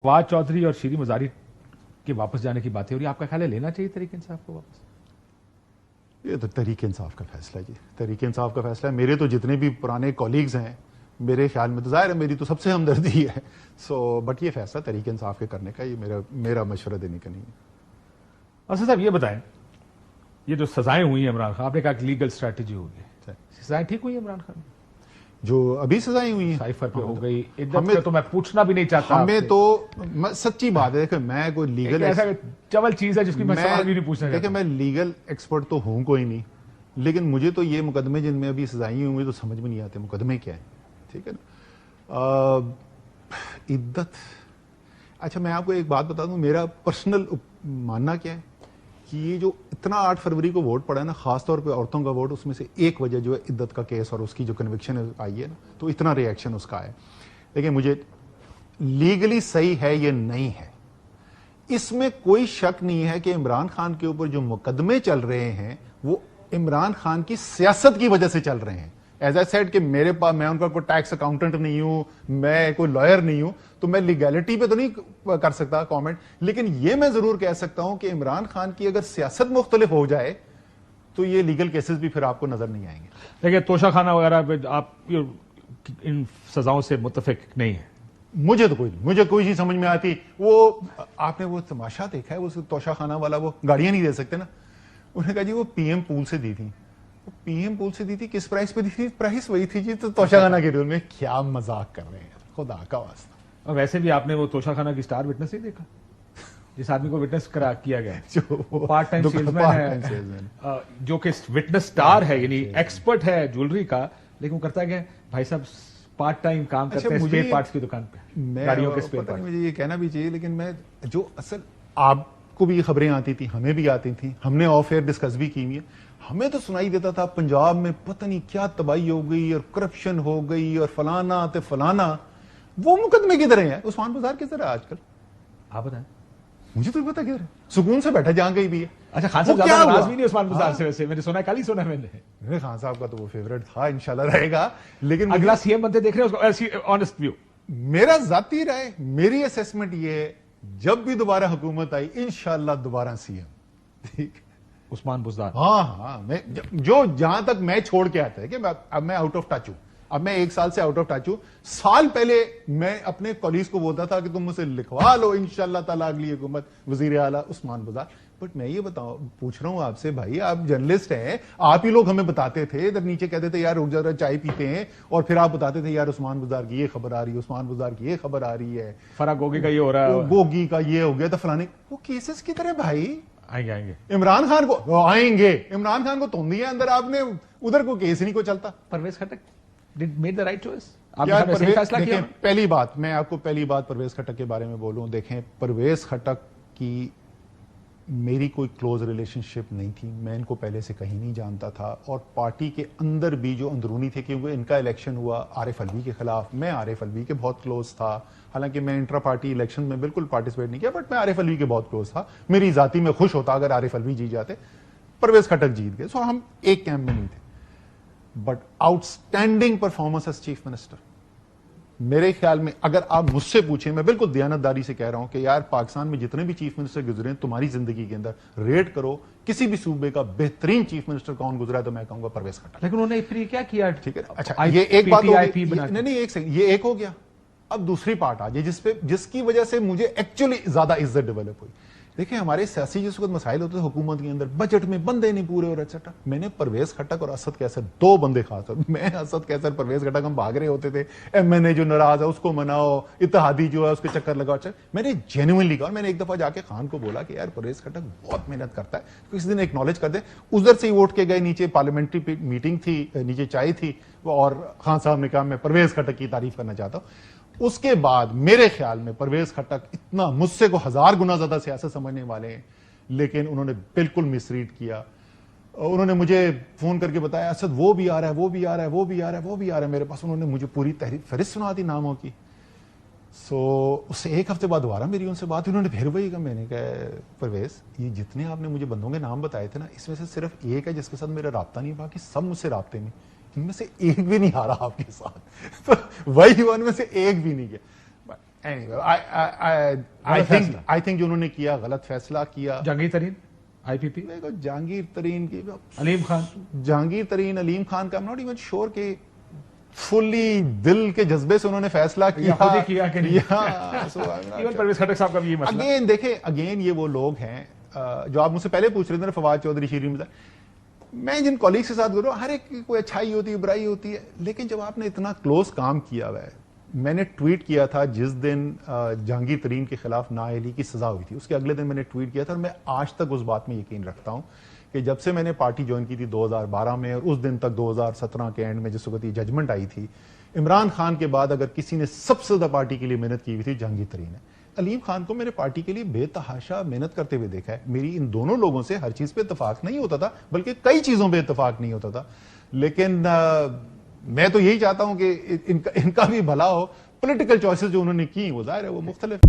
فواد چودھری اور شیریں مزاری کے واپس جانے کی باتیں ہو رہی ہے، آپ کا خیال ہے لینا چاہیے تحریک انصاف کو واپس؟ یہ تو تحریک انصاف کا فیصلہ ہے جی، تحریک انصاف کا فیصلہ ہے. میرے تو جتنے بھی پرانے کولیگز ہیں میرے خیال میں تو ظاہر ہے میری تو سب سے ہمدردی ہے بٹ یہ فیصلہ تحریک انصاف کے کرنے کا یہ میرا مشورہ دینے کا نہیں ہے. اسد صاحب یہ بتائیں، یہ جو سزائیں ہوئی ہیں عمران خان، آپ نے کہا کہ لیگل اسٹریٹجی ہوئی ہے، سزائیں ٹھیک ہوئی ہیں عمران خان جو ابھی سزائیں ہوئی ہیں؟ سائفر پہ ہو گئی، عدت پہ تو میں پوچھنا بھی نہیں چاہتا. ہمیں تو سچی بات ہے کہ میں کوئی لیگل ایسا چول چیز ہے جس کی میں سوال بھی نہیں پوچھنا چاہتا. دیکھیں میں لیگل ایکسپرٹ تو ہوں کوئی نہیں، لیکن مجھے تو یہ مقدمے جن میں ابھی سزائیں ہوئی تو سمجھ میں نہیں آتے مقدمے کیا ہیں. ٹھیک ہے نا، عدت. اچھا میں آپ کو ایک بات بتا دوں، میرا پرسنل ماننا کیا ہے کہ یہ جو اتنا 8 فروری کو ووٹ پڑا ہے نا، خاص طور پہ عورتوں کا ووٹ، اس میں سے ایک وجہ جو ہے عدت کا کیس اور اس کی جو کنوکشن آئی ہے نا، تو اتنا ری ایکشن اس کا ہے. لیکن مجھے لیگلی صحیح ہے یہ نہیں ہے، اس میں کوئی شک نہیں ہے کہ عمران خان کے اوپر جو مقدمے چل رہے ہیں وہ عمران خان کی سیاست کی وجہ سے چل رہے ہیں. ایز اے سیڈ کہ میرے پاس، میں ان کا کوئی ٹیکس اکاؤنٹنٹ نہیں ہوں، میں کوئی لائر نہیں ہوں، تو میں لیگیلٹی پہ تو نہیں کر سکتا کامنٹ، لیکن یہ میں ضرور کہہ سکتا ہوں کہ عمران خان کی اگر سیاست مختلف ہو جائے تو یہ لیگل کیسز بھی پھر آپ کو نظر نہیں آئیں گے. دیکھیں توشہ خانہ وغیرہ پہ آپ ان سزاؤں سے متفق نہیں ہیں؟ مجھے کوئی چیز سمجھ میں آتی. وہ آپ نے وہ تماشا دیکھا ہے وہ توشہ خانہ والا، وہ گاڑیاں نہیں دے سکتے نا، انہوں نے کہا جی وہ پی ایم پول سے دی تھی. پی ایم پول سے دی تھی، کس پرائس پہ دی تھی؟ پرائس وہی تھی جی. تو توشہ خانہ کے رول میں کیا مذاق کر رہے ہیں خدا کا واسطہ. اور ویسے بھی آپ نے وہ توشہ خانہ کی سٹار وٹنس ہی دیکھا جس آدمی کو وٹنس کیا گیا جو پارٹ ٹائم سیلزمین ہے، جو کہ وٹنس سٹار ہے، یعنی ایکسپرٹ ہے جولری کا، لیکن وہ کرتا کیا ہے بھائی صاحب پارٹ ٹائم کام کرتے ہیں اسپیئر پارٹس کی دکان پہ، گاڑیوں کے اسپیئر پارٹس. مجھے یہ کہنا بھی چاہیے، لیکن میں جو اصل آپ کو بھی یہ خبریں آتی تھی، ہمیں بھی آتی تھیں، ہم نے آف ایئر ڈسکس بھی کی ہوئی ہے، ہمیں تو سنائی دیتا تھا پنجاب میں پتہ نہیں کیا تباہی ہو گئی اور کرپشن ہو گئی اور فلانا تے فلانا. وہ مقدمے کدھر ہیں؟ عثمان بازار کدھر ہے آج کل؟ آپ بتائیں. مجھے تو پتا کدھر ہے، سکون سے بیٹھا جہاں کہیں بھی ہے. اچھا خان صاحب زیادہ ناراض بھی نہیں عثمان بازار سے، ویسے میں نے سنا کل ہی سنا میں نے خان صاحب کا تو وہ فیوریٹ تھا، انشاءاللہ رہے گا. لیکن اگلا سی ایم بنتے دیکھ رہے ہیں اس کو، ایسی آنےسٹ ویو میرا ذاتی رائے، میری اسیسمنٹ یہ ہے جب بھی دوبارہ حکومت آئی انشاءاللہ دوبارہ سی ایم. ٹھیک، عثمان بزدار. ہاں میں جو جہاں تک میں چھوڑ کے آتا ہے کہ اب میں آؤٹ آف ٹچ ہوں، اب میں 1 سال سے آؤٹ آف ٹچ ہوں. سال پہلے میں اپنے کولیگز کو بولتا تھا کہ تم مجھ سے لکھوا لو انشاءاللہ تعالی اگلی حکومت وزیر اعلیٰ عثمان بزدار. بٹ میں یہ پوچھ رہا ہوں آپ سے، بھائی آپ جرنلسٹ ہیں، آپ ہی لوگ ہمیں بتاتے تھے، ادھر نیچے کہتے تھے یار رک جا چائے پیتے ہیں، اور پھر آپ بتاتے تھے یار عثمان بزدار کی یہ خبر آ رہی ہے، عثمان بزدار کی یہ خبر آ رہی ہے، فرا گوگی کا یہ ہو رہا ہے، گوگی کا یہ ہو گیا، تو فلانے. وہ کیسز کی طرح بھائی آئیں گے عمران خان کو آئیں گے، عمران خان کو توند دیا اندر آپ نے، ادھر کو کیس نہیں کو چلتا. Pervez Khattak made the right choice. آپ نے صحیح فیصلہ کیا. پہلی بات میں آپ کو پرویز خٹک کے بارے میں بولوں. دیکھیں پرویز خٹک کی میری کوئی کلوز ریلیشن شپ نہیں تھی، میں ان کو پہلے سے کہیں نہیں جانتا تھا، اور پارٹی کے اندر بھی جو اندرونی تھے، کیونکہ ان کا الیکشن ہوا عارف الوی کے خلاف، میں عارف الوی کے بہت کلوز تھا، حالانکہ میں انٹرا پارٹی الیکشن میں بالکل پارٹیسپیٹ نہیں کیا، بٹ میں عارف الوی کے بہت کلوز تھا. میری ذاتی میں خوش ہوتا اگر عارف الوی جیت جاتے، پرویز خٹک جیت گئے، سو ہم ایک کیمپ میں نہیں تھے. But out standing performance as chief minister میرے خیال میں، اگر آپ مجھ سے پوچھیں، میں بالکل دیانتداری سے کہہ رہا ہوں کہ یار پاکستان میں جتنے بھی چیف منسٹر گزرے ہیں تمہاری زندگی کے اندر، ریٹ کرو کسی بھی صوبے کا بہترین چیف منسٹر کون گزرا ہے تو میں کہوں گا پرویز خٹک. لیکن انہوں نے پھر کیا کیا؟ ٹھیک ہے اچھا یہ ایک بات نہیں ایک سیکنڈ، یہ ایک ہو گیا. اب دوسری پارٹ آ جائے جس کی وجہ سے مجھے ایکچولی زیادہ عزت ڈیولپ ہوئی. دیکھیں ہمارے سیاسی جس وقت مسائل ہوتے تھے حکومت کے اندر، بجٹ میں بندے نہیں پورے اور ایٹسٹرا، میں نے پرویز خٹک اور اسد کیسر، 2 بندے خاص طور، میں اسد کیسر پرویز خٹک ہم بھاگ رہے ہوتے تھے، ایم این اے جو ناراض ہے اس کو مناؤ، اتحادی جو ہے اس کے چکر لگاؤ. میں نے جینوئنلی کہا، اور میں نے ایک دفعہ جا کے خان کو بولا کہ یار پرویز خٹک بہت محنت کرتا ہے، کسی دن ایکنالج کر دیں. ادھر سے ہی ووٹ کے گئے، نیچے پارلیمنٹری میٹنگ تھی، نیچے چائے تھی، اور خان صاحب نے کہا میں پرویز خٹک کی تعریف کرنا چاہتا ہوں. اس کے بعد میرے خیال میں پرویز خٹک اتنا مجھ سے کو 1000 گنا زیادہ سیاست سمجھنے والے ہیں، لیکن انہوں نے بالکل مس ریڈ کیا. انہوں نے مجھے فون کر کے بتایا اسد وہ بھی آ رہا ہے، وہ بھی آ رہا ہے، وہ بھی آ رہا ہے، وہ بھی آ رہا ہے میرے پاس. انہوں نے مجھے پوری فہرست سنا دی ناموں کی. اس سے 1 ہفتے بعد دوبارہ میری ان سے بات، انہوں نے پھر وہی کہا. میں نے کہا پرویز یہ جتنے آپ نے مجھے بندوں کے نام بتائے تھے نا، اس میں سے صرف ایک ہے جس کے ساتھ میرا رابطہ نہیں، باقی سب مجھ سے رابطے میں، ان میں سے ایک بھی نہیں آ رہا آپ کے ساتھ. وہی ان میں سے ایک بھی نہیں گیا. I think جو انہوں نے کیا غلط فیصلہ کیا. جہانگیر ترین IPP, جہانگیر ترین کی علیم خان کا I'm not even sure کہ فلی دل کے جذبے سے انہوں نے فیصلہ کیا کہ نہیں. ایون پرویز خٹک صاحب کا بھی یہ مسئلہ. اگین دیکھیں, اگین یہ وہ لوگ ہیں جو آپ مجھ سے پہلے پوچھ رہے تھے نا, فواد چودھری, شیرین مزار, میں جن کولیگز کے ساتھ گزرا ہوں ہر ایک کی کوئی اچھائی ہوتی ہے, برائی ہوتی ہے, لیکن جب آپ نے اتنا کلوز کام کیا ہوا ہے, میں نے ٹویٹ کیا تھا جس دن جہانگیر ترین کے خلاف نااہلی کی سزا ہوئی تھی, اس کے اگلے دن میں نے ٹویٹ کیا تھا, اور میں آج تک اس بات میں یقین رکھتا ہوں کہ جب سے میں نے پارٹی جوائن کی تھی 2012 میں, اور اس دن تک 2017 کے اینڈ میں جس وقت یہ ججمنٹ آئی تھی, عمران خان کے بعد اگر کسی نے سب سے زیادہ پارٹی کے لیے محنت کی ہوئی تھی جہانگیر ترین ہے. علیم خان کو میرے پارٹی کے لیے بے تحاشا محنت کرتے ہوئے دیکھا ہے. میری ان دونوں لوگوں سے ہر چیز پہ اتفاق نہیں ہوتا تھا, بلکہ کئی چیزوں پہ اتفاق نہیں ہوتا تھا, لیکن میں تو یہی چاہتا ہوں کہ ان کا بھی بھلا ہو. پولیٹیکل چوائسز جو انہوں نے کی وہ ظاہر ہے وہ مختلف